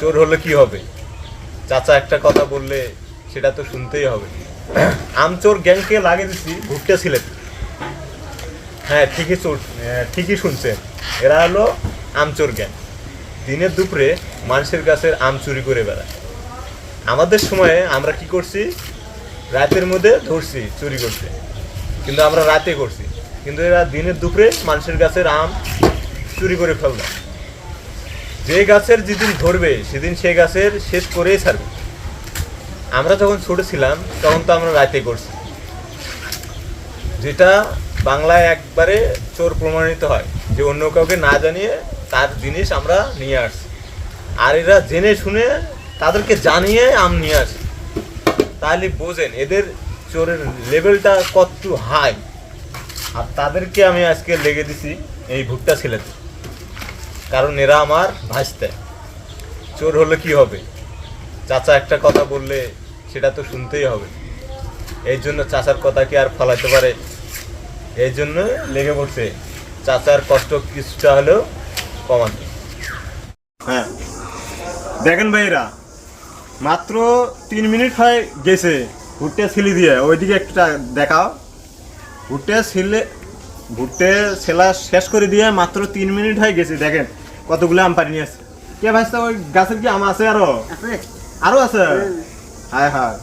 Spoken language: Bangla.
চোর হলে কি হবে? চাচা একটা কথা বললে সেটা তো শুনতেই হবে। আমচোর গ্যাংকে লাগিয়ে দিচ্ছি ভুট্টা ছিলেন। হ্যাঁ, ঠিকই শুনছেন। এরা হলো আমচোর গ্যাং। দিনের দুপুরে মানুষের গাছের আম চুরি করে বেড়ায়। আমাদের সময়ে আমরা কি করছি? রাতের মধ্যে ধরছি চুরি করছে, কিন্তু আমরা রাতে করছি। কিন্তু এরা দিনের দুপুরে মানুষের গাছের আম চুরি করে ফেলবে। যে গাছের যেদিন ধরবে সেদিন সে গাছের শেষ করেই ছাড়বে। আমরা যখন ছোট ছিলাম তখন তো আমরা রাতে করছি, যেটা বাংলায় একবারে চোর প্রমাণিত হয়, যে অন্য কাউকে না জানিয়ে তার জিনিস আমরা নিয়ে আসছি। আর এরা জেনে শুনে তাদেরকে জানিয়ে আম নিয়ে আসে। তাহলে বোঝেন এদের চোরের লেভেলটা কত হাই। আর তাদেরকে আমি আজকে লেগে দিছি এই ভুট্টা ছেলেতে, কারণ এরা আমার ভাসতে। চোর হলে কি হবে? চাচা একটা কথা বললে সেটা তো শুনতেই হবে। এই জন্য চাচার কথা কি আর ফলাইতে পারে? এই জন্য লেগে পড়ছে চাচার কষ্ট কিছুটা হলেও কমাতে। হ্যাঁ, দেখেন ভাইরা, মাত্র 3 মিনিট হয় গেছে ভুট্টে ছিলি দিয়ে। ওইদিকে একটা দেখাও। ভুট্টে ছেলা শেষ করে দিয়ে মাত্র 3 মিনিট হয়ে গেছে। দেখেন কতগুলো আম পারি নিয়ে আসছে। কে ভাইস্তা, ওই গাছের কি আম আছে? আরো আছে? হায় হায়।